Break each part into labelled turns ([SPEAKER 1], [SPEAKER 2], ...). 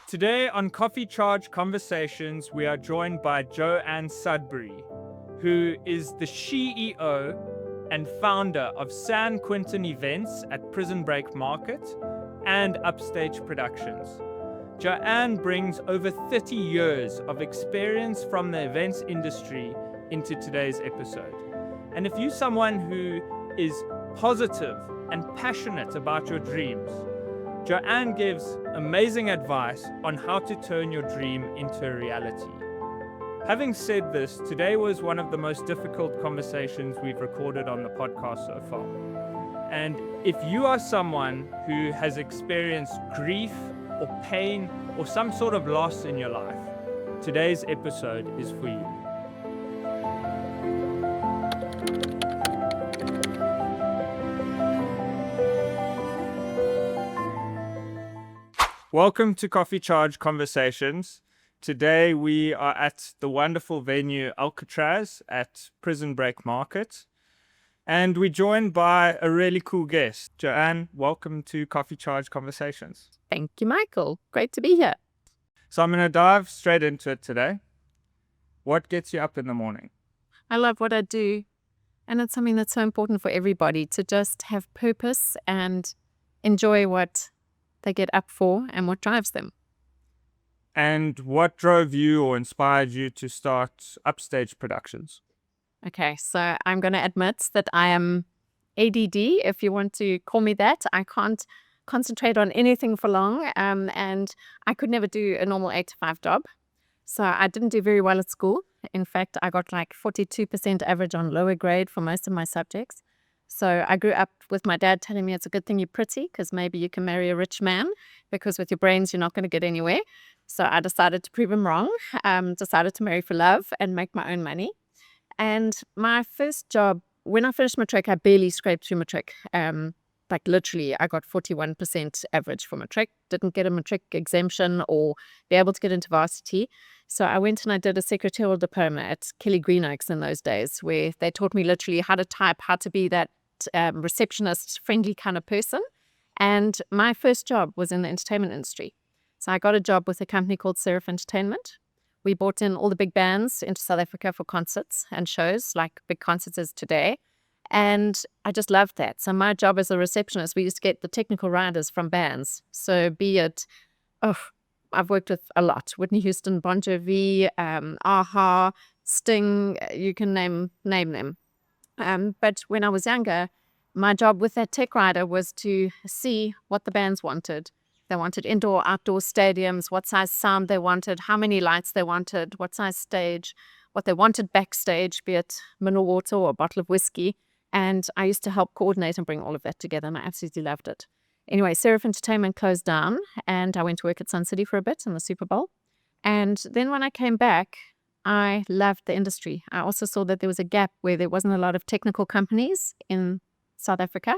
[SPEAKER 1] Today on Coffee Charge Conversations, we are joined by Jo-Anne Sudbury, who is the CEO and founder of Quentin events at Prison Break Market and Upstage Productions. Jo-Anne brings over 30 years of experience from the events industry into today's episode. And if you're someone who is positive and passionate about your dreams, Jo-Anne gives amazing advice on how to turn your dream into a reality. Having said this, today was one of the most difficult conversations we've recorded on the podcast so far. And if you are someone who has experienced grief or pain or some sort of loss in your life, today's episode is for you. Welcome to Coffee Charge Conversations. Today we are at the wonderful venue Alcatraz at Prison Break Market. And we're joined by a really cool guest. Jo-Anne, welcome to Coffee Charge Conversations.
[SPEAKER 2] Thank you, Michael. Great to be here.
[SPEAKER 1] So I'm going to dive straight into it today. What gets you up in the morning?
[SPEAKER 2] I love what I do. And it's something that's so important for everybody, to just have purpose and enjoy what they get up for and what drives them.
[SPEAKER 1] And what drove you or inspired you to start Upstage Productions?
[SPEAKER 2] Okay, so I'm going to admit that I am ADD, if you want to call me that. I can't concentrate on anything for long, and I could never do a normal 8-to-5 job. So I didn't do very well at school. In fact, I got like 42% average on lower grade for most of my subjects. So I grew up with my dad telling me it's a good thing you're pretty, because maybe you can marry a rich man, because with your brains you're not going to get anywhere. So I decided to prove him wrong, decided to marry for love and make my own money. And my first job, when I finished matric, I barely scraped through matric. Like literally, I got 41% average for matric, didn't get a matric exemption or be able to get into varsity. So I went and I did a secretarial diploma at Kelly Green Oaks in those days, where they taught me literally how to type, how to be that receptionist, friendly kind of person. And my first job was in the entertainment industry. So I got a job with a company called Seraph Entertainment. We brought in all the big bands into South Africa for concerts and shows, like big concerts as today. And I just loved that. So my job as a receptionist, we used to get the technical riders from bands. So be it, I've worked with a lot. Whitney Houston, Bon Jovi, Aha, Sting, you can name them. But when I was younger, my job with that tech rider was to see what the bands wanted. They wanted indoor, outdoor stadiums, what size sound they wanted, how many lights they wanted, what size stage, what they wanted backstage, be it mineral water or a bottle of whiskey. And I used to help coordinate and bring all of that together, and I absolutely loved it. Anyway, Seraph Entertainment closed down, and I went to work at Sun City for a bit in the Super Bowl. And then when I came back, I loved the industry. I also saw that there was a gap where there wasn't a lot of technical companies in South Africa,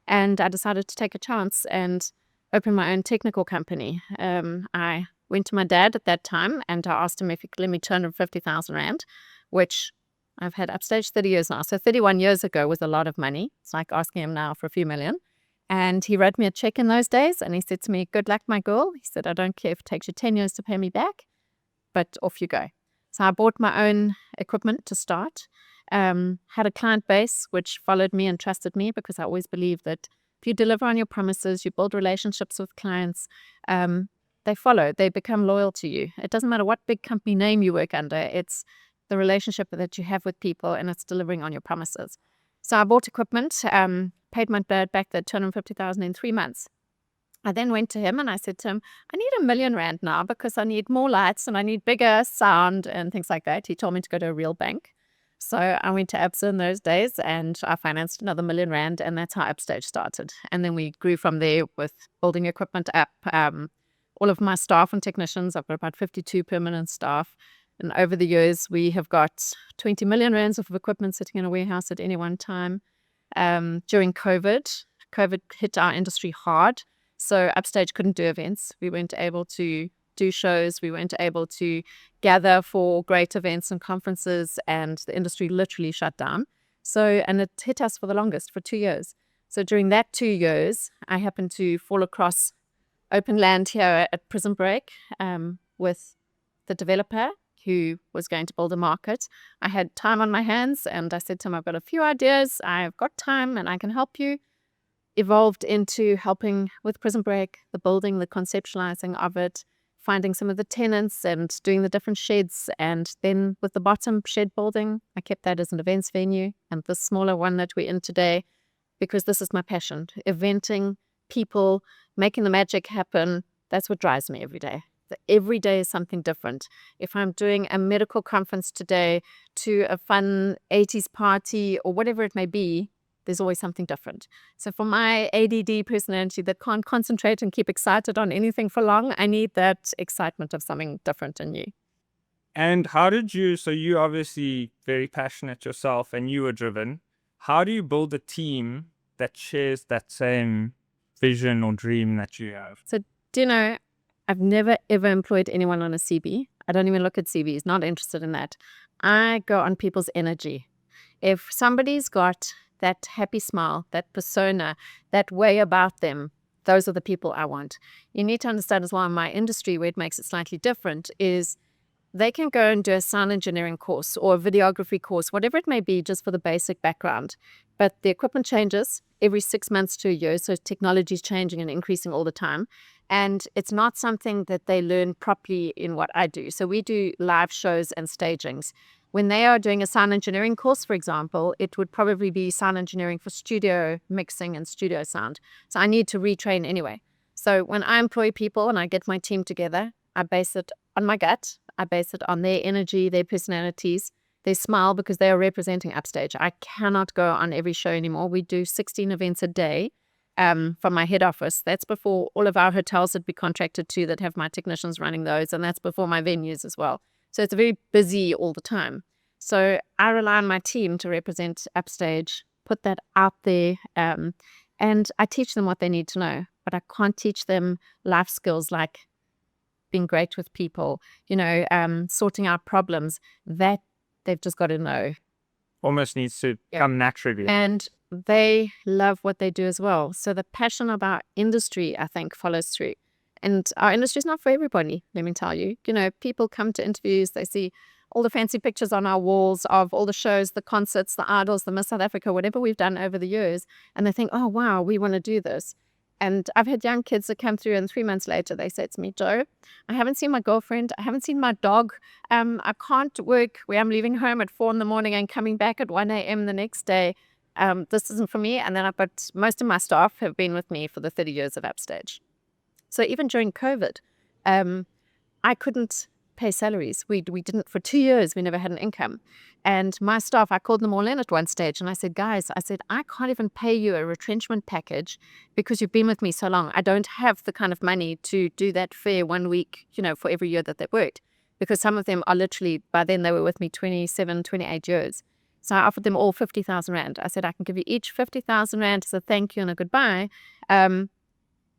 [SPEAKER 2] and I decided to take a chance and open my own technical company. I went to my dad at that time, and I asked him if he could lend me 250,000 Rand, which I've had Upstage 30 years now. So 31 years ago was a lot of money. It's like asking him now for a few million. And he wrote me a check in those days, and he said to me, "Good luck, my girl." He said, "I don't care if it takes you 10 years to pay me back, but off you go." So I bought my own equipment to start, had a client base which followed me and trusted me, because I always believe that if you deliver on your promises, you build relationships with clients, they follow, they become loyal to you. It doesn't matter what big company name you work under, it's the relationship that you have with people, and it's delivering on your promises. So I bought equipment, paid my dad back the 250,000 in 3 months. I then went to him and I said to him, "I need 1 million Rand now, because I need more lights and I need bigger sound and things like that." He told me to go to a real bank. So I went to Absa in those days, and I financed another 1 million Rand, and that's how Upstage started. And then we grew from there with building equipment up. All of my staff and technicians, I've got about 52 permanent staff. And over the years, we have got 20 million Rands of equipment sitting in a warehouse at any one time. During COVID hit our industry hard. So Upstage couldn't do events. We weren't able to do shows. We weren't able to gather for great events and conferences, and the industry literally shut down. So, and it hit us for the longest, for 2 years. So during that 2 years, I happened to fall across open land here at Prison Break with the developer who was going to build a market. I had time on my hands and I said to him, I've got a few ideas, I've got time and I can help you. Evolved into helping with Prison Break, the building, the conceptualizing of it, finding some of the tenants and doing the different sheds. And then with the bottom shed building, I kept that as an events venue, and the smaller one that we're in today, because this is my passion, eventing people, making the magic happen. That's what drives me every day. Every day is something different. If I'm doing a medical conference today to a fun 80s party or whatever it may be, there's always something different. So for my ADD personality that can't concentrate and keep excited on anything for long, I need that excitement of something different and new.
[SPEAKER 1] And how did you, so you obviously very passionate yourself and you were driven. How do you build a team that shares that same vision or dream that you have?
[SPEAKER 2] So, do you know, I've never ever employed anyone on a CV. I don't even look at CVs, not interested in that. I go on people's energy. If somebody's got that happy smile, that persona, that way about them, those are the people I want. You need to understand as well in my industry where it makes it slightly different is they can go and do a sound engineering course or a videography course, whatever it may be, just for the basic background. But the equipment changes every 6 months to a year, so technology is changing and increasing all the time. And it's not something that they learn properly in what I do. So we do live shows and stagings. When they are doing a sound engineering course, for example, it would probably be sound engineering for studio mixing and studio sound. So I need to retrain anyway. So when I employ people and I get my team together, I base it on my gut. I base it on their energy, their personalities. They smile because they are representing Upstage. I cannot go on every show anymore. We do 16 events a day from my head office. That's before all of our hotels that we contracted to that have my technicians running those. And that's before my venues as well. So it's very busy all the time. So I rely on my team to represent Upstage, put that out there. And I teach them what they need to know. But I can't teach them life skills like being great with people, sorting out problems. That they've just got to know.
[SPEAKER 1] Almost needs to come naturally.
[SPEAKER 2] And they love what they do as well. So the passion of our industry, I think, follows through. And our industry is not for everybody, let me tell you. People come to interviews, they see all the fancy pictures on our walls of all the shows, the concerts, the idols, the Miss South Africa, whatever we've done over the years. And they think, oh, wow, we want to do this. And I've had young kids that come through and 3 months later, they say to me, Jo, I haven't seen my girlfriend. I haven't seen my dog. I can't work where I'm leaving home at 4 a.m. and coming back at 1 a.m. the next day. This isn't for me. And then I've got most of my staff have been with me for the 30 years of Upstage. So even during COVID, I couldn't pay salaries. We didn't for 2 years. We never had an income. And my staff, I called them all in at one stage and I said, guys, I can't even pay you a retrenchment package because you've been with me so long. I don't have the kind of money to do that fair 1 week, for every year that they worked. Because some of them are literally, by then they were with me 27, 28 years. So I offered them all 50,000 Rand. I said, I can give you each 50,000 Rand as a thank you and a goodbye.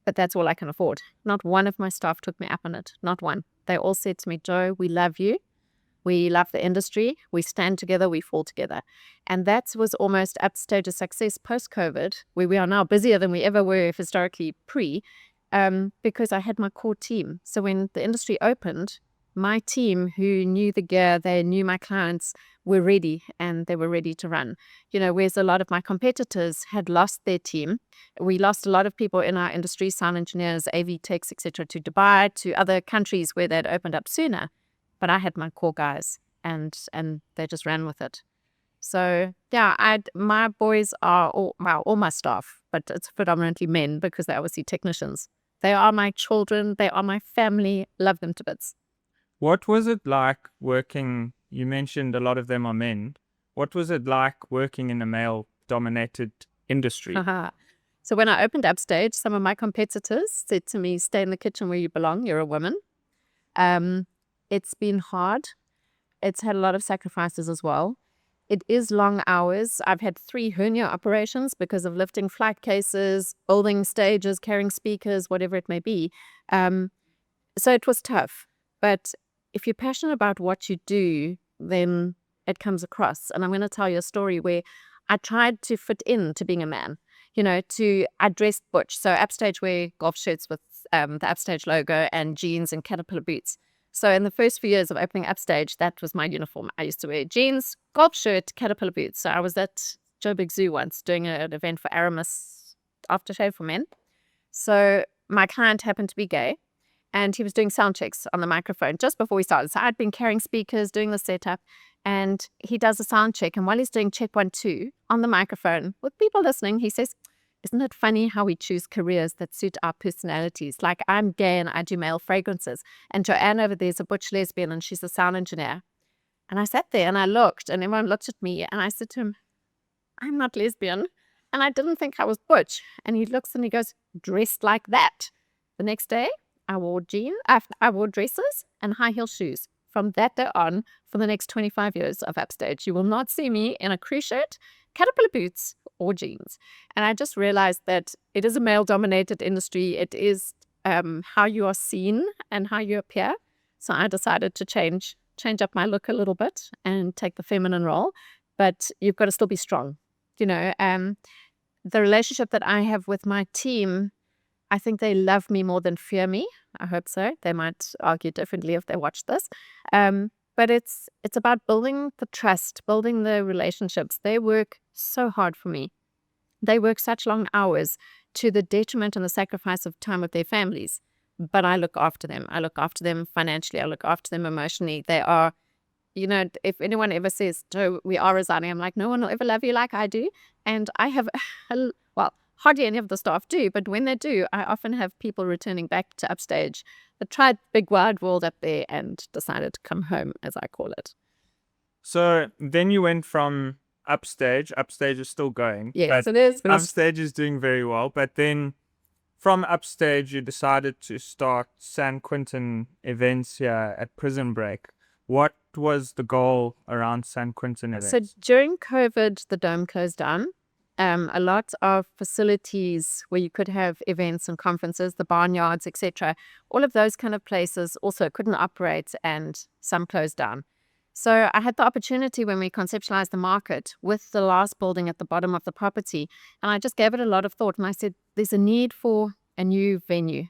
[SPEAKER 2] But that's all I can afford. Not one of my staff took me up on it. Not one. They all said to me, Jo, we love you. We love the industry. We stand together. We fall together. And that was almost Upstage's success post-COVID, where we are now busier than we ever were historically because I had my core team. So when the industry opened, my team who knew the gear, they knew my clients, were ready and they were ready to run. Whereas a lot of my competitors had lost their team. We lost a lot of people in our industry, sound engineers, AV techs, etc., to Dubai, to other countries where they'd opened up sooner. But I had my core guys and they just ran with it. So yeah, my boys are all my staff, but it's predominantly men because they're obviously technicians. They are my children. They are my family. Love them to bits.
[SPEAKER 1] What was it like working? You mentioned a lot of them are men. What was it like working in a male-dominated industry?
[SPEAKER 2] So when I opened Upstage, some of my competitors said to me, stay in the kitchen where you belong. You're a woman. It's been hard. It's had a lot of sacrifices as well. It is long hours. I've had 3 hernia operations because of lifting flight cases, building stages, carrying speakers, whatever it may be. So it was tough. But if you're passionate about what you do, then it comes across. And I'm going to tell you a story where I tried to fit in to being a man. I dressed butch. So Upstage wear golf shirts with the Upstage logo and jeans and caterpillar boots. So in the first few years of opening Upstage, that was my uniform. I used to wear jeans, golf shirt, caterpillar boots. So I was at Joe Big Zoo once doing an event for Aramis aftershave for men. So my client happened to be gay, and he was doing sound checks on the microphone just before we started. So I'd been carrying speakers, doing the setup, and he does a sound check. And while he's doing check 1, 2 on the microphone with people listening, he says, "Isn't it funny how we choose careers that suit our personalities? Like, I'm gay and I do male fragrances. And Jo-Anne over there is a butch lesbian and she's a sound engineer." And I sat there and I looked, and everyone looked at me, and I said to him, "I'm not lesbian. And I didn't think I was butch." And he looks and he goes, "Dressed like that." The next day, I wore dresses and high heel shoes. From that day on, for the next 25 years of Upstage, you will not see me in a crew shirt, caterpillar boots, or jeans. And I just realized that it is a male-dominated industry. It is how you are seen and how you appear. So I decided to change up my look a little bit and take the feminine role. But you've got to still be strong. The relationship that I have with my team, I think they love me more than fear me. I hope so. They might argue differently if they watch this. But it's about building the trust, building the relationships. They work so hard for me. They work such long hours to the detriment and the sacrifice of time with their families. But I look after them. I look after them financially. I look after them emotionally. They are, if anyone ever says, "Oh, we are resigning," I'm like, no one will ever love you like I do. And I have, hardly any of the staff do, but when they do, I often have people returning back to Upstage that tried big wide world up there and decided to come home, as I call it.
[SPEAKER 1] So then you went from Upstage. Upstage is still going.
[SPEAKER 2] Yes, it is.
[SPEAKER 1] Upstage is doing very well. But then from Upstage, you decided to start San Quentin events here at Prison Break. What was the goal around San Quentin events?
[SPEAKER 2] So during COVID, the dome closed down. A lot of facilities where you could have events and conferences, the barnyards, etc., all of those kind of places also couldn't operate, and some closed down. So I had the opportunity when we conceptualized the market with the last building at the bottom of the property, and I just gave it a lot of thought, and I said, there's a need for a new venue,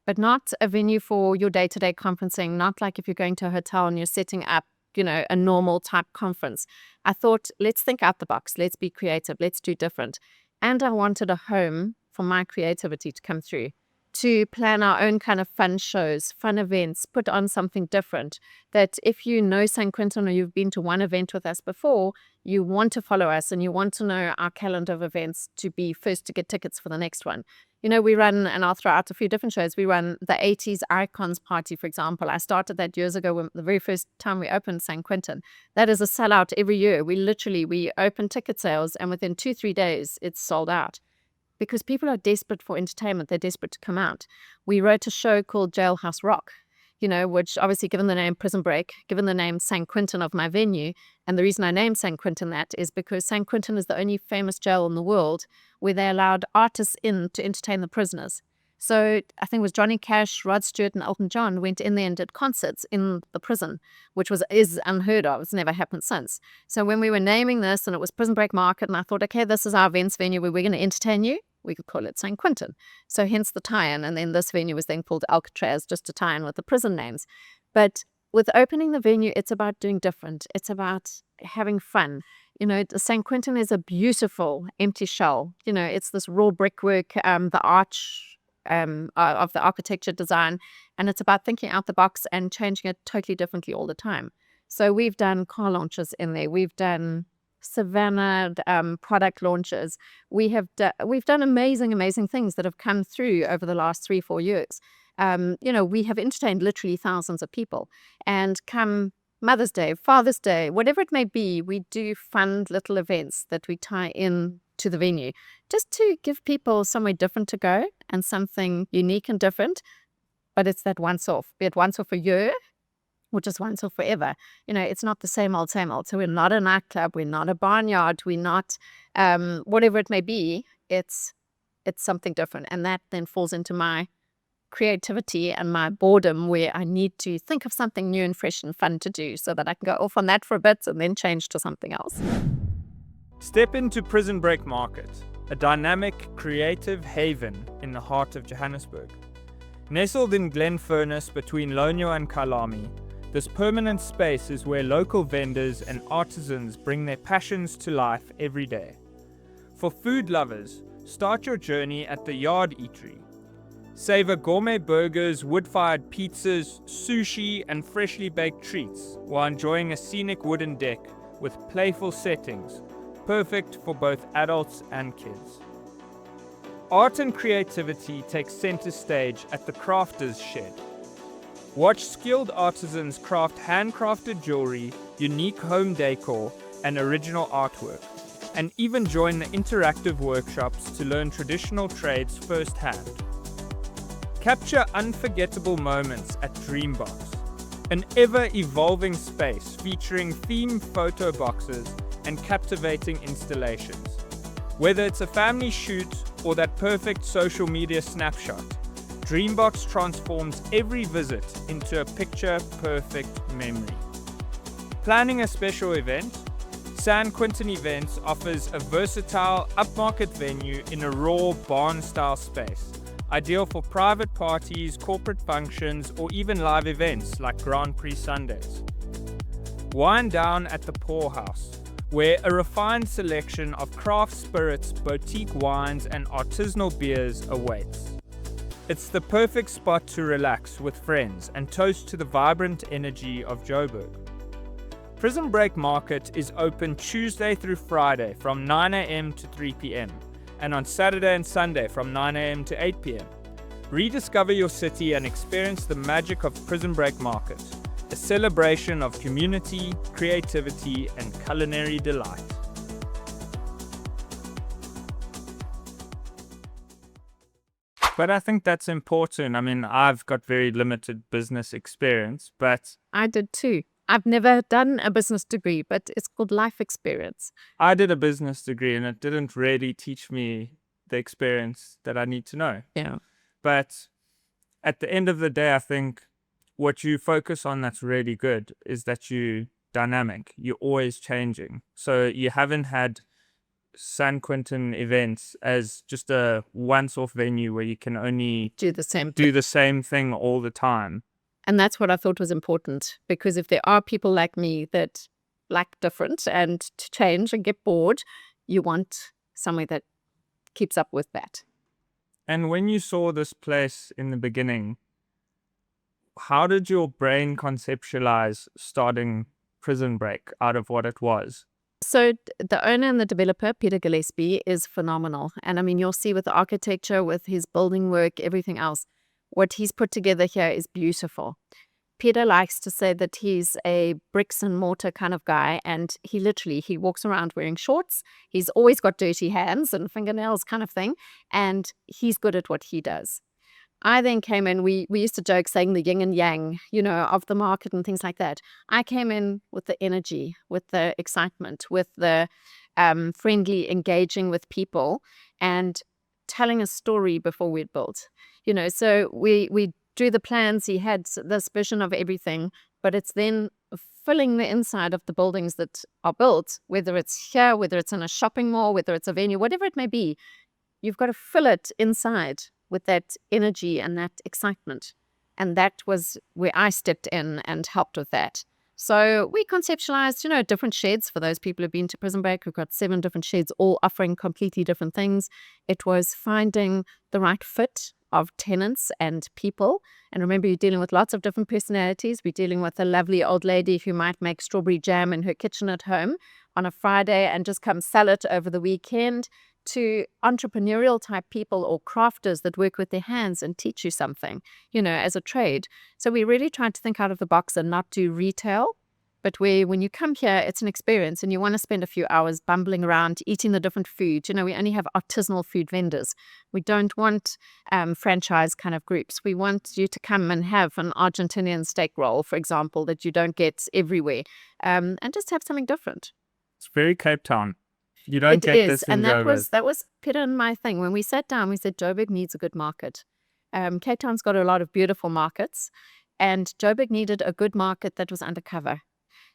[SPEAKER 2] but not a venue for your day-to-day conferencing, not like if you're going to a hotel and you're setting up a normal type conference. I thought, let's think out the box. Let's be creative. Let's do different. And I wanted a home for my creativity to come through, to plan our own kind of fun shows, fun events, put on something different, that if you know San Quentin or you've been to one event with us before, you want to follow us and you want to know our calendar of events to be first to get tickets for the next one. We run, and I'll throw out a few different shows. We run the 80s Icons Party, for example. I started that years ago when the very first time we opened San Quentin. That is a sellout every year. We open ticket sales, and within 2-3 days, it's sold out. Because people are desperate for entertainment. They're desperate to come out. We wrote a show called Jailhouse Rock, which obviously, given the name Prison Break, given the name San Quentin of my venue, and the reason I named San Quentin that is because San Quentin is the only famous jail in the world where they allowed artists in to entertain the prisoners. So I think it was Johnny Cash, Rod Stewart, and Elton John went in there and did concerts in the prison, which is unheard of. It's never happened since. So when we were naming this, and it was Prison Break Market, and I thought, okay, this is our events venue where we're going to entertain you, we could call it San Quentin. So hence the tie-in. And then this venue was then called Alcatraz, just to tie in with the prison names. But with opening the venue, it's about doing different. It's about having fun. San Quentin is a beautiful empty shell. It's this raw brickwork, the arch of the architecture design, and it's about thinking out the box and changing it totally differently all the time. So we've done car launches in there. We've done Savannah product launches. We've done amazing things that have come through over the last 3-4 years. We have entertained literally thousands of people, and come Mother's Day, Father's Day, whatever it may be, we do fun little events that we tie in to the venue, just to give people somewhere different to go and something unique and different. But it's that once off, be it once off a year or just once off forever. It's not the same old. So we're not a nightclub, we're not a barnyard, we're not whatever it may be. It's something different, and that then falls into my creativity and my boredom, where I need to think of something new and fresh and fun to do so that I can go off on that for a bit and then change to something else.
[SPEAKER 1] Step into Prison Break Market, a dynamic, creative haven in the heart of Johannesburg. Nestled in Glenfurniss between Lonyo and Kailami, this permanent space is where local vendors and artisans bring their passions to life every day. For food lovers, start your journey at the Yard Eatery. Savor gourmet burgers, wood-fired pizzas, sushi, and freshly baked treats while enjoying a scenic wooden deck with playful settings, perfect for both adults and kids. Art and creativity take center stage at the Crafters Shed. Watch skilled artisans craft handcrafted jewelry, unique home decor, and original artwork, and even join the interactive workshops to learn traditional trades firsthand. Capture unforgettable moments at Dreambox, an ever-evolving space featuring themed photo boxes and captivating installations. Whether it's a family shoot or that perfect social media snapshot, Dreambox transforms every visit into a picture-perfect memory. Planning a special event? San Quentin Events offers a versatile, upmarket venue in a raw, barn-style space, ideal for private parties, corporate functions, or even live events like Grand Prix Sundays. Wind down at the Poorhouse, where a refined selection of craft spirits, boutique wines, and artisanal beers awaits. It's the perfect spot to relax with friends and toast to the vibrant energy of Joburg. Prison Break Market is open Tuesday through Friday from 9 a.m. to 3 p.m. and on Saturday and Sunday from 9 a.m. to 8 p.m. Rediscover your city and experience the magic of Prison Break Market, a celebration of community, creativity, and culinary delight. But I think that's important. I mean, I've got very limited business experience, but
[SPEAKER 2] I did too. I've never done a business degree, but it's called life experience.
[SPEAKER 1] I did a business degree and it didn't really teach me the experience that I need to know.
[SPEAKER 2] Yeah.
[SPEAKER 1] But at the end of the day, I think what you focus on that's really good is that you're dynamic. You're always changing. So you haven't had San Quentin events as just a once-off venue where you can only
[SPEAKER 2] Do the same
[SPEAKER 1] thing all the time.
[SPEAKER 2] And that's what I thought was important, because if there are people like me that like different and to change and get bored, you want somewhere that keeps up with that.
[SPEAKER 1] And when you saw this place in the beginning, how did your brain conceptualize starting Prison Break out of what it was?
[SPEAKER 2] So the owner and the developer, Peter Gillespie, is phenomenal. And I mean, you'll see with the architecture, with his building work, everything else, what he's put together here is beautiful. Peter likes to say that he's a bricks and mortar kind of guy, and he walks around wearing shorts. He's always got dirty hands and fingernails kind of thing, and he's good at what he does. I then came in, we used to joke saying the yin and yang, of the market and things like that. I came in with the energy, with the excitement, with the friendly engaging with people and telling a story before we'd built. So we drew the plans. He had this vision of everything, but it's then filling the inside of the buildings that are built, whether it's here, whether it's in a shopping mall, whether it's a venue, whatever it may be, you've got to fill it inside with that energy and that excitement. And that was where I stepped in and helped with that. So we conceptualized, different sheds for those people who've been to Prison Break. We've got 7 different sheds, all offering completely different things. It was finding the right fit of tenants and people. And remember, you're dealing with lots of different personalities. We're dealing with a lovely old lady who might make strawberry jam in her kitchen at home on a Friday and just come sell it over the weekend, to entrepreneurial type people or crafters that work with their hands and teach you something, as a trade. So we really tried to think out of the box and not do retail, but where when you come here, it's an experience and you want to spend a few hours bumbling around, eating the different food. We only have artisanal food vendors. We don't want franchise kind of groups. We want you to come and have an Argentinian steak roll, for example, that you don't get everywhere, and just have something different.
[SPEAKER 1] It's very Cape Town. You don't get this in Joburg.
[SPEAKER 2] And that was Peter and my thing. When we sat down, we said Joburg needs a good market. Cape Town's got a lot of beautiful markets, and Joburg needed a good market that was undercover.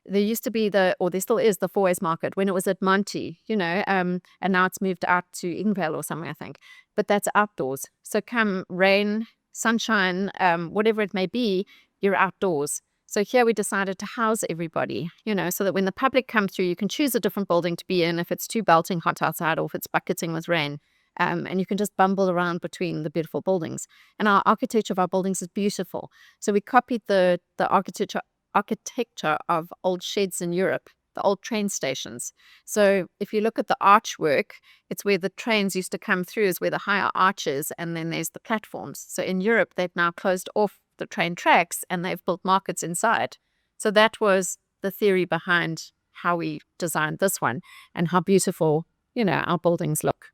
[SPEAKER 2] There used to be there still is the Fourways Market when it was at Monty, and now it's moved out to Invaluable or something, I think. But that's outdoors. So come rain, sunshine, whatever it may be, you're outdoors. So here we decided to house everybody, so that when the public come through, you can choose a different building to be in if it's too belting hot outside or if it's bucketing with rain. And you can just bumble around between the beautiful buildings. And our architecture of our buildings is beautiful. So we copied the architecture of old sheds in Europe, the old train stations. So if you look at the archwork, it's where the trains used to come through, is where the higher arches, and then there's the platforms. So in Europe, they've now closed off the train tracks and they've built markets inside. So that was the theory behind how we designed this one and how beautiful, our buildings look.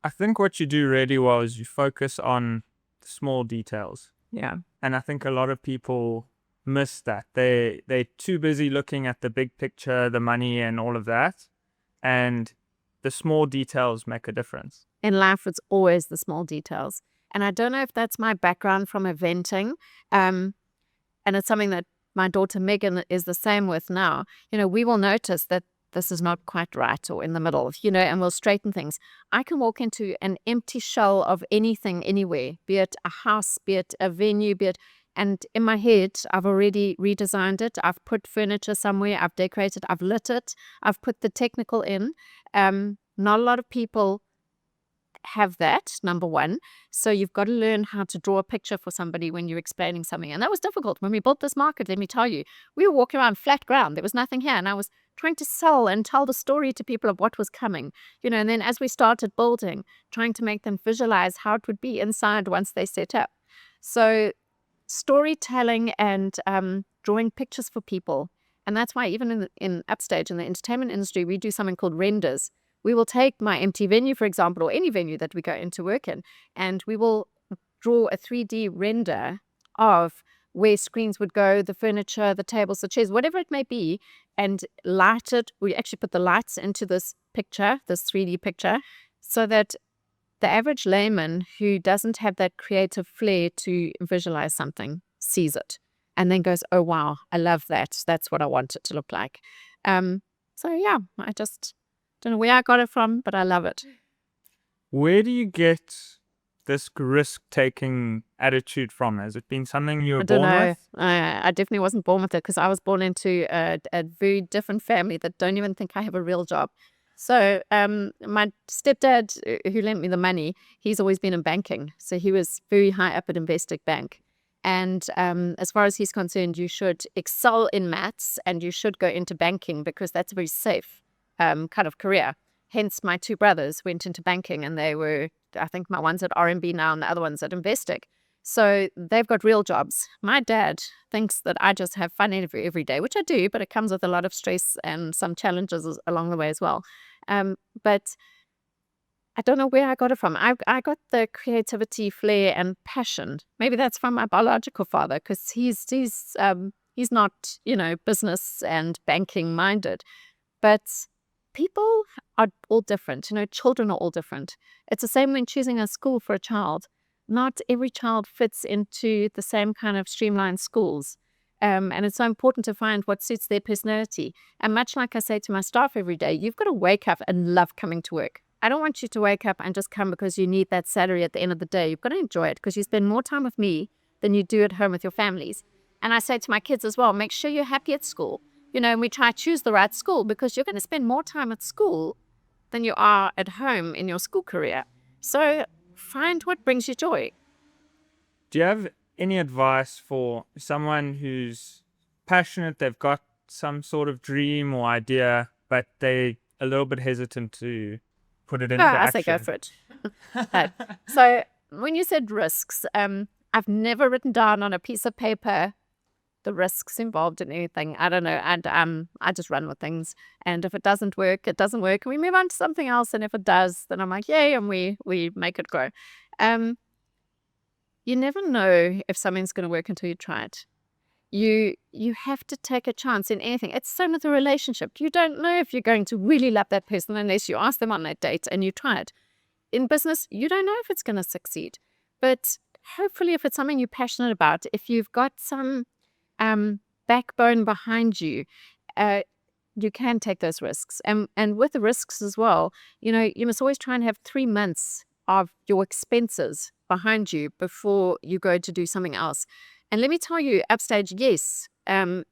[SPEAKER 1] I think what you do really well is you focus on the small details.
[SPEAKER 2] Yeah.
[SPEAKER 1] And I think a lot of people miss that. They're too busy looking at the big picture, the money and all of that. And the small details make a difference.
[SPEAKER 2] In life, it's always the small details. And I don't know if that's my background from eventing. And it's something that my daughter Megan is the same with now. We will notice that this is not quite right or in the middle, and we'll straighten things. I can walk into an empty shell of anything anywhere, be it a house, be it a venue, and in my head, I've already redesigned it. I've put furniture somewhere, I've decorated, I've lit it, I've put the technical in. Not a lot of people have that, number one. So you've got to learn how to draw a picture for somebody when you're explaining something. And that was difficult. When we built this market, let me tell you, we were walking around flat ground. There was nothing here. And I was trying to sell and tell the story to people of what was coming, and then as we started building, trying to make them visualize how it would be inside once they set up. So storytelling and drawing pictures for people. And that's why even in Upstage, in the entertainment industry, we do something called renders. We will take my empty venue, for example, or any venue that we go into work in, and we will draw a 3D render of where screens would go, the furniture, the tables, the chairs, whatever it may be, and light it. We actually put the lights into this picture, this 3D picture, so that the average layman who doesn't have that creative flair to visualize something sees it and then goes, oh, wow, I love that. That's what I want it to look like. So yeah, I just don't know where I got it from, but I love it.
[SPEAKER 1] Where do you get this risk-taking attitude from? Has it been something you were born with?
[SPEAKER 2] I definitely wasn't born with it, because I was born into a very different family that don't even think I have a real job. So my stepdad, who lent me the money, he's always been in banking. So he was very high up at Investec Bank. And as far as he's concerned, you should excel in maths and you should go into banking, because that's a very safe kind of career. Hence, my two brothers went into banking, and they were, I think my one's at RMB now and the other one's at Investec. So they've got real jobs. My dad thinks that I just have fun every day, which I do, but it comes with a lot of stress and some challenges along the way as well. But I don't know where I got it from. I got the creativity, flair, and passion. Maybe that's from my biological father, because he's not, business and banking minded. But people are all different. Children are all different. It's the same when choosing a school for a child. Not every child fits into the same kind of streamlined schools. And it's so important to find what suits their personality. And much like I say to my staff every day, you've got to wake up and love coming to work. I don't want you to wake up and just come because you need that salary at the end of the day. You've got to enjoy it, because you spend more time with me than you do at home with your families. And I say to my kids as well, make sure you're happy at school. And we try to choose the right school, because you're going to spend more time at school than you are at home in your school career. So find what brings you joy.
[SPEAKER 1] Do you have any advice for someone who's passionate, they've got some sort of dream or idea, but they're a little bit hesitant to put it into action?
[SPEAKER 2] I say go for it. So when you said risks, I've never written down on a piece of paper the risks involved in anything. I don't know. And I just run with things. And if it doesn't work, it doesn't work. And we move on to something else. And if it does, then I'm like, yay, and we make it grow. You never know if something's going to work until you try it. You have to take a chance in anything. It's the same with a relationship. You don't know if you're going to really love that person unless you ask them on that date and you try it. In business, you don't know if it's going to succeed. But hopefully, if it's something you're passionate about, if you've got some backbone behind you, you can take those risks. And with the risks as well, you must always try and have 3 months of your expenses behind you before you go to do something else. And let me tell you, Upstage, yes, I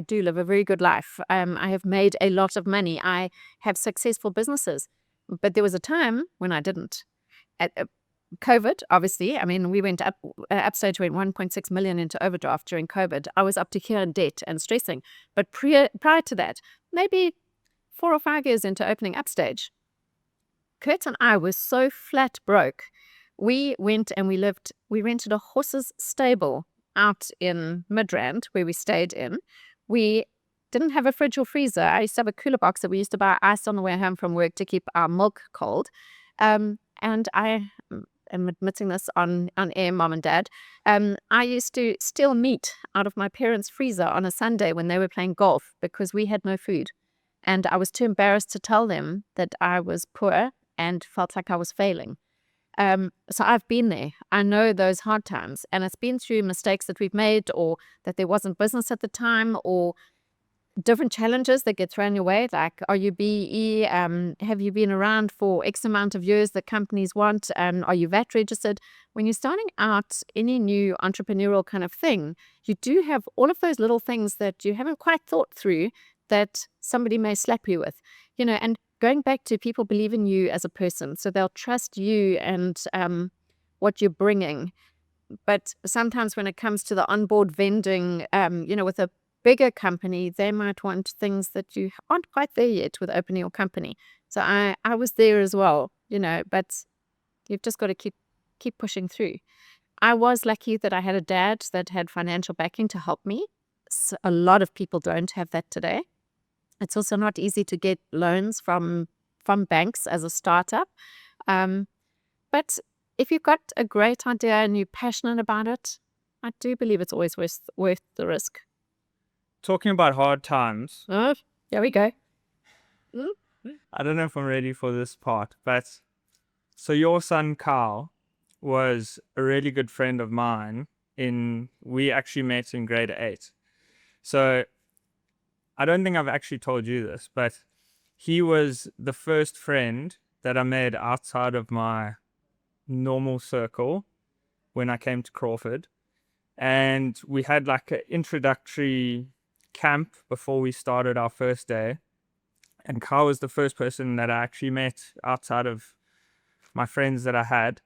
[SPEAKER 2] do live a very good life. I have made a lot of money. I have successful businesses. But there was a time when I didn't. At COVID, obviously, I mean, Upstage went 1.6 million into overdraft during COVID. I was up to here in debt and stressing. But prior to that, maybe 4 or 5 years into opening Upstage, Kurt and I were so flat broke. We went and we rented a horse's stable out in Midrand where we stayed in. We didn't have a fridge or freezer. I used to have a cooler box that we used to buy ice on the way home from work to keep our milk cold. And I am admitting this on air, Mom and Dad. I used to steal meat out of my parents' freezer on a Sunday when they were playing golf because we had no food. And I was too embarrassed to tell them that I was poor and felt like I was failing. So I've been there. I know those hard times, and it's been through mistakes that we've made, or that there wasn't business at the time, or different challenges that get thrown your way. Like, are you BE? Have you been around for X amount of years that companies want? Are you VAT registered? When you're starting out any new entrepreneurial kind of thing, you do have all of those little things that you haven't quite thought through that somebody may slap you with, and going back to people believe in you as a person, so they'll trust you and what you're bringing. But sometimes when it comes to the onboard vending, with a bigger company, they might want things that you aren't quite there yet with opening your company. So I was there as well, but you've just got to keep pushing through. I was lucky that I had a dad that had financial backing to help me. So a lot of people don't have that today. It's also not easy to get loans from banks as a startup. But if you've got a great idea and you're passionate about it, I do believe it's always worth the risk.
[SPEAKER 1] Talking about hard times.
[SPEAKER 2] Oh, there we go.
[SPEAKER 1] I don't know if I'm ready for this part, but so your son Carl was a really good friend of mine. We actually met in grade 8. So I don't think I've actually told you this, but he was the first friend that I made outside of my normal circle when I came to Crawford. And we had like an introductory camp before we started our first day. And Carl was the first person that I actually met outside of my friends that I had.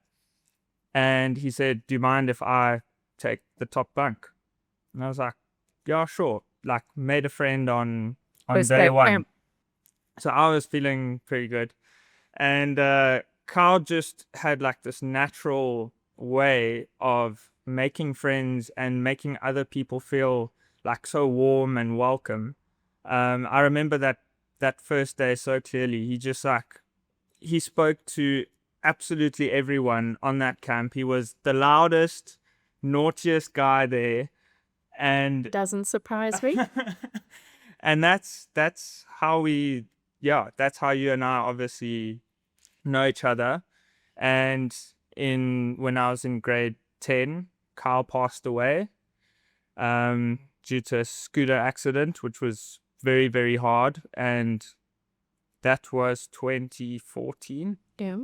[SPEAKER 1] And he said, "Do you mind if I take the top bunk?" And I was like, "Yeah, sure." Like, made a friend on day one. So I was feeling pretty good. And Carl just had like this natural way of making friends and making other people feel like so warm and welcome. I remember that first day so clearly. He spoke to absolutely everyone on that camp. He was the loudest, naughtiest guy there. And
[SPEAKER 2] doesn't surprise me.
[SPEAKER 1] And that's how that's how you and I obviously know each other. And when I was in grade 10, Carl passed away due to a scooter accident, which was very, very hard. And that was 2014.
[SPEAKER 2] Yeah.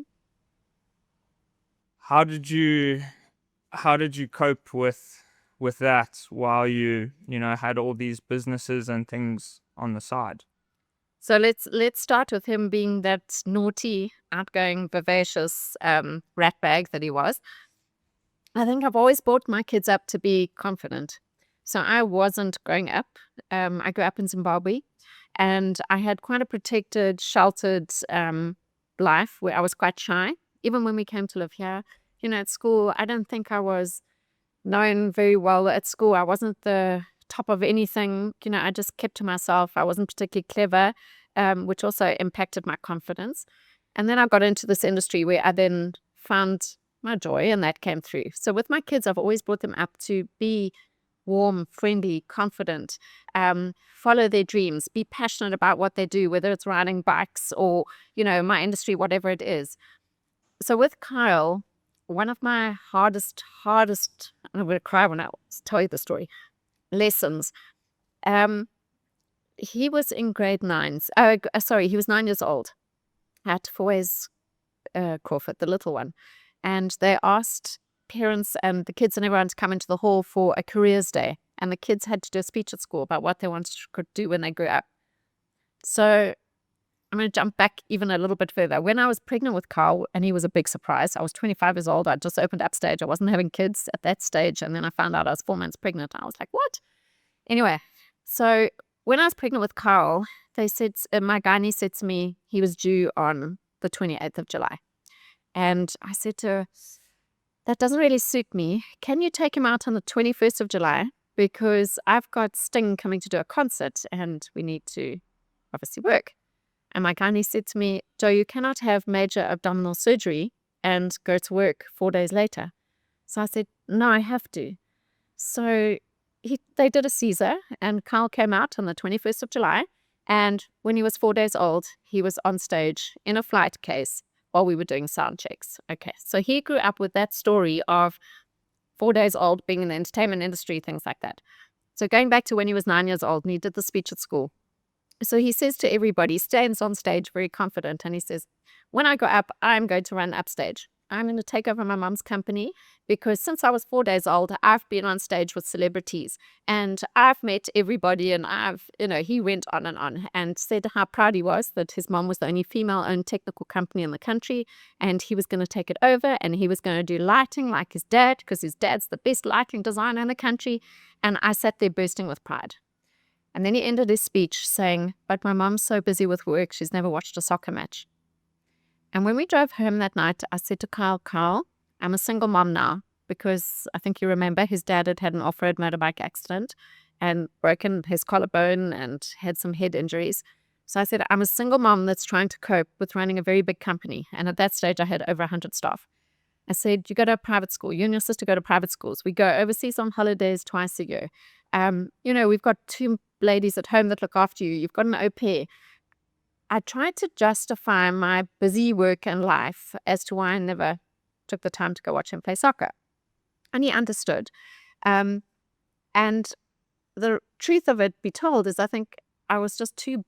[SPEAKER 1] How did you cope with that while you had all these businesses and things on the side?
[SPEAKER 2] So let's start with him being that naughty, outgoing, vivacious rat bag that he was. I think I've always brought my kids up to be confident. So I wasn't growing up. I grew up in Zimbabwe, and I had quite a protected, sheltered life where I was quite shy. Even when we came to live here, at school, I don't think I was known very well at school. I wasn't the top of anything. I just kept to myself. I wasn't particularly clever, which also impacted my confidence. And then I got into this industry where I then found my joy, and that came through. So with my kids, I've always brought them up to be warm, friendly, confident, follow their dreams, be passionate about what they do, whether it's riding bikes or, my industry, whatever it is. So with Kyle, one of my hardest, I'm going to cry when I tell you the story, lessons. He was in grade 9. He was 9 years old. I had to always Crawford, the little one. And they asked parents and the kids and everyone to come into the hall for a careers day. And the kids had to do a speech at school about what they wanted to do when they grew up. So I'm going to jump back even a little bit further. When I was pregnant with Carl, and he was a big surprise, I was 25 years old. I just opened Upstage. I wasn't having kids at that stage. And then I found out I was 4 months pregnant. I was like, what? Anyway, so when I was pregnant with Carl, they said, my gynae said to me, he was due on the 28th of July. And I said to her, that doesn't really suit me. Can you take him out on the 21st of July? Because I've got Sting coming to do a concert and we need to obviously work. And my gynae said to me, Jo, you cannot have major abdominal surgery and go to work 4 days later. So I said, no, I have to. So they did a Caesar and Carl came out on the 21st of July. And when he was 4 days old, he was on stage in a flight case while we were doing sound checks. Okay, so he grew up with that story of 4 days old, being in the entertainment industry, things like that. So going back to when he was 9 years old and he did the speech at school. So he says to everybody, stands on stage very confident, and he says, when I grow up, I'm going to run Upstage. I'm going to take over my mum's company because since I was 4 days old, I've been on stage with celebrities and I've met everybody, and he went on and said how proud he was that his mum was the only female-owned technical company in the country, and he was going to take it over and he was going to do lighting like his dad because his dad's the best lighting designer in the country. And I sat there bursting with pride. And then he ended his speech saying, but my mum's so busy with work, she's never watched a soccer match. And when we drove home that night, I said to Carl, I'm a single mom now, because I think you remember his dad had an off-road motorbike accident and broken his collarbone and had some head injuries. So I said, I'm a single mom that's trying to cope with running a very big company. And at that stage, I had over 100 staff. I said, you go to a private school. You and your sister go to private schools. We go overseas on holidays twice a year. We've got 2 ladies at home that look after you. You've got an au pair. I tried to justify my busy work and life as to why I never took the time to go watch him play soccer. And he understood. And the truth of it be told is I think I was just too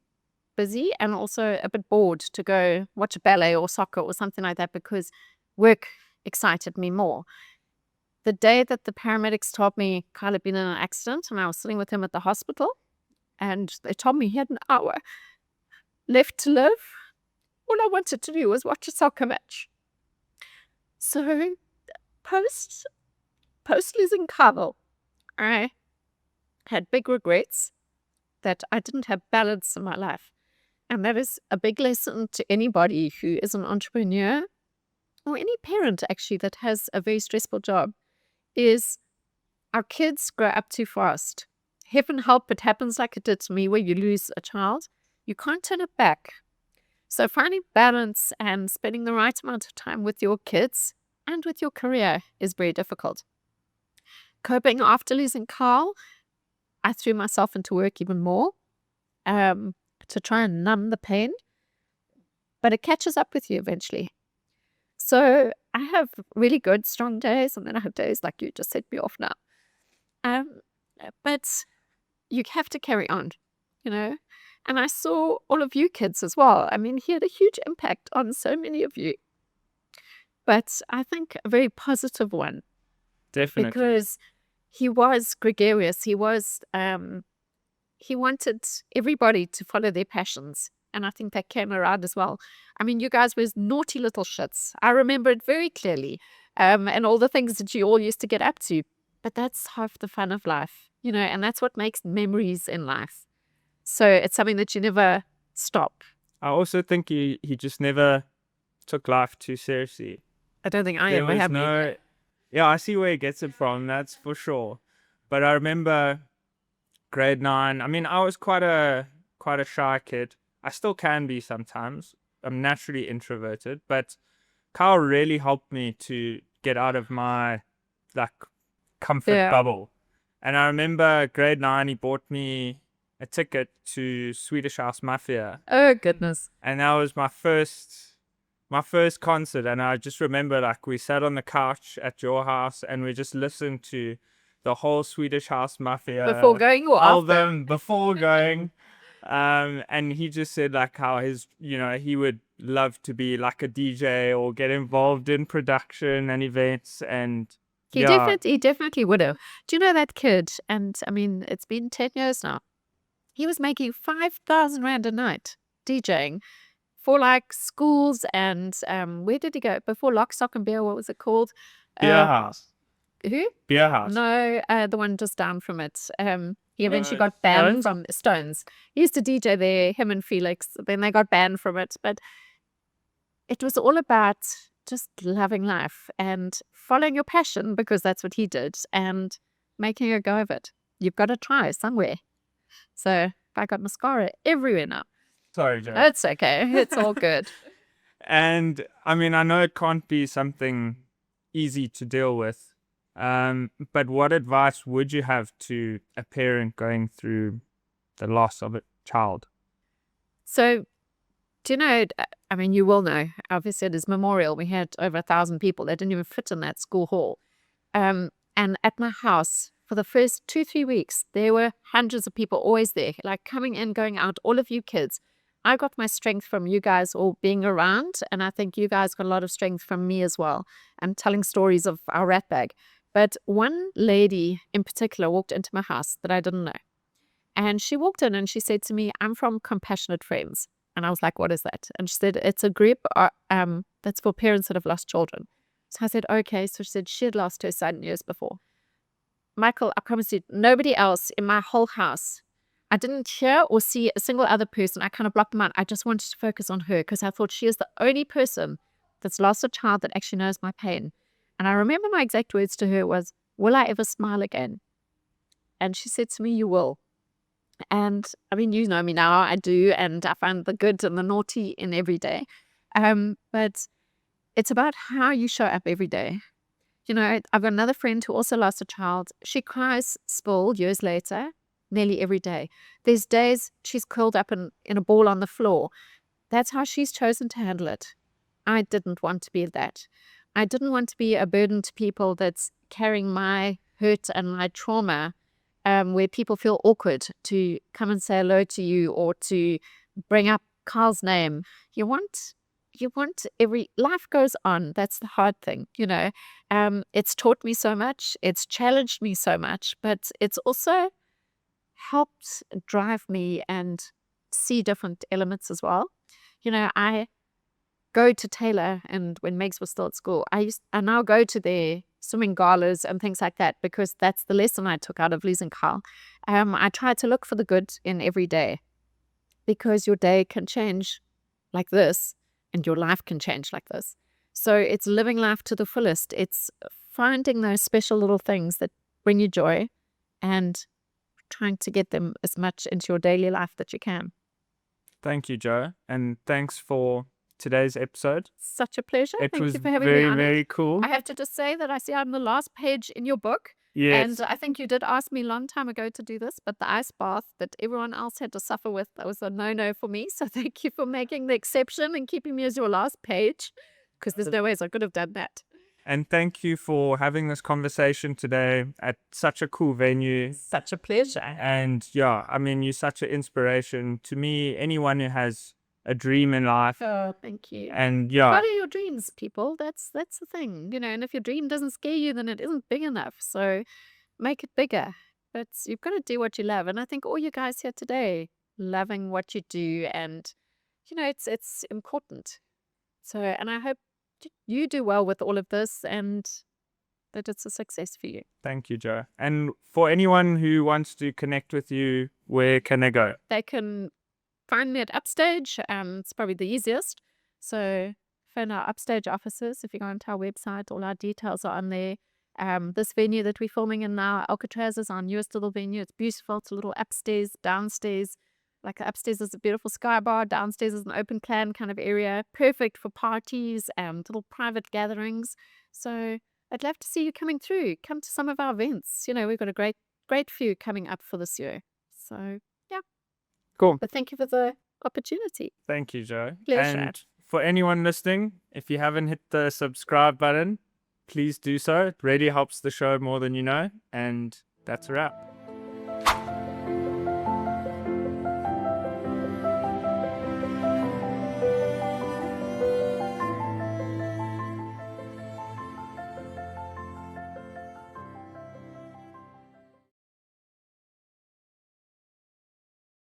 [SPEAKER 2] busy and also a bit bored to go watch a ballet or soccer or something like that because work excited me more. The day that the paramedics told me Kyle had been in an accident and I was sitting with him at the hospital and they told me he had an hour left to live, all I wanted to do was watch a soccer match. So post losing Kyle, I had big regrets that I didn't have balance in my life. And that is a big lesson to anybody who is an entrepreneur or any parent actually that has a very stressful job, is our kids grow up too fast. Heaven help it happens like it did to me where you lose a child. You can't turn it back. So finding balance and spending the right amount of time with your kids and with your career is very difficult. Coping after losing Carl, I threw myself into work even more to try and numb the pain, but it catches up with you eventually. So I have really good, strong days, and then I have days like you just set me off now. But you have to carry on, And I saw all of you kids as well. I mean, he had a huge impact on so many of you. But I think a very positive one.
[SPEAKER 1] Definitely.
[SPEAKER 2] Because he was gregarious. He wanted everybody to follow their passions. And I think that came around as well. I mean, you guys were naughty little shits. I remember it very clearly. And all the things that you all used to get up to. But that's half the fun of life, and that's what makes memories in life. So it's something that you never stop.
[SPEAKER 1] I also think he just never took life too seriously.
[SPEAKER 2] I don't think I ever have.
[SPEAKER 1] Yeah, I see where he gets it from, that's for sure. But I remember grade 9. I mean, I was quite a shy kid. I still can be sometimes. I'm naturally introverted, but Kyle really helped me to get out of my comfort bubble. And I remember grade 9, he bought me a ticket to Swedish House Mafia.
[SPEAKER 2] Oh goodness.
[SPEAKER 1] And that was my first concert. And I just remember we sat on the couch at your house and we just listened to the whole Swedish House Mafia
[SPEAKER 2] before going or
[SPEAKER 1] album before going. And he just said like how he would love to be like a DJ or get involved in production and events. And
[SPEAKER 2] He definitely would have. Do you know that kid? And I mean, it's been 10 years now. He was making 5,000 Rand a night DJing for like schools and where did he go? Before Lock, Stock and Beer, what was it called?
[SPEAKER 1] Beer House.
[SPEAKER 2] Who?
[SPEAKER 1] Beer House.
[SPEAKER 2] No, the one just down from it. He eventually got banned from Stones. He used to DJ there, him and Felix. Then they got banned from it. But it was all about just loving life and following your passion, because that's what he did, and making a go of it. You've got to try somewhere. So I got mascara everywhere now.
[SPEAKER 1] Sorry, Jo.
[SPEAKER 2] It's okay. It's all good.
[SPEAKER 1] And I mean, I know it can't be something easy to deal with. But what advice would you have to a parent going through the loss of a child?
[SPEAKER 2] So, do you know, I mean, you will know, obviously at his memorial, we had over 1,000 people that didn't even fit in that school hall. And at my house, for the first 2-3 weeks, there were hundreds of people always there, like coming in, going out, all of you kids. I got my strength from you guys all being around, and I think you guys got a lot of strength from me as well, and telling stories of our rat bag. But one lady in particular walked into my house that I didn't know. And she walked in and she said to me, "I'm from Compassionate Friends." And I was like, "What is that?" And she said, "It's a group that's for parents that have lost children." So I said, "Okay." So she said she had lost her son years before. Michael, I promise you, nobody else in my whole house, I didn't hear or see a single other person. I kind of blocked them out. I just wanted to focus on her because I thought she is the only person that's lost a child that actually knows my pain. And I remember my exact words to her was, "Will I ever smile again?" And she said to me, "You will." And I mean, you know me now, I do, and I find the good and the naughty in every day. But it's about how you show up every day. You know, I've got another friend who also lost a child. She cries spill years later, nearly every day. There's days she's curled up in a ball on the floor. That's how she's chosen to handle it. I didn't want to be that. I didn't want to be a burden to people that's carrying my hurt and my trauma, where people feel awkward to come and say hello to you or to bring up Carl's name. You want life goes on. That's the hard thing, you know. It's taught me so much. It's challenged me so much, but it's also helped drive me and see different elements as well. You know, I go to Taylor, and when Megs was still at school, I now go to their swimming galas and things like that, because that's the lesson I took out of losing Carl. I try to look for the good in every day, because your day can change like this and your life can change like this. So it's living life to the fullest. It's finding those special little things that bring you joy and trying to get them as much into your daily life that you can.
[SPEAKER 1] Thank you, Jo. And thanks for today's episode.
[SPEAKER 2] Such a pleasure.
[SPEAKER 1] It
[SPEAKER 2] Thank
[SPEAKER 1] was
[SPEAKER 2] you for having me on
[SPEAKER 1] very
[SPEAKER 2] it.
[SPEAKER 1] cool.
[SPEAKER 2] I have to just say that I see I'm the last page in your book.
[SPEAKER 1] Yes.
[SPEAKER 2] And I think you did ask me a long time ago to do this, but the ice bath that everyone else had to suffer with, that was a no-no for me. So thank you for making the exception and keeping me as your last page, because there's no ways I could have done that.
[SPEAKER 1] And thank you for having this conversation today at such a cool venue.
[SPEAKER 2] Such a pleasure.
[SPEAKER 1] And yeah, I mean, you're such an inspiration to me, anyone who has a dream in life.
[SPEAKER 2] Oh, thank you.
[SPEAKER 1] And yeah,
[SPEAKER 2] Follow your dreams, people. That's the thing, you know. And if your dream doesn't scare you, then it isn't big enough. So make it bigger. But you've got to do what you love. And I think all you guys here today, loving what you do, and you know, it's important. So, and I hope you do well with all of this, and that it's a success for you.
[SPEAKER 1] Thank you, Jo. And for anyone who wants to connect with you, where can they go?
[SPEAKER 2] They can find me at Upstage. It's probably the easiest. So phone our Upstage offices. If you go onto our website, all our details are on there. This venue that we're filming in now, Alcatraz, is our newest little venue. It's beautiful. It's a little upstairs, downstairs. Like the upstairs is a beautiful sky bar. Downstairs is an open plan kind of area. Perfect for parties and little private gatherings. So I'd love to see you coming through. Come to some of our events. You know, we've got a great few coming up for this year. So yeah.
[SPEAKER 1] Cool.
[SPEAKER 2] But thank you for the opportunity.
[SPEAKER 1] Thank you, Jo.
[SPEAKER 2] Pleasure.
[SPEAKER 1] And for anyone listening, if you haven't hit the subscribe button, please do so. It really helps the show more than you know. And that's a wrap.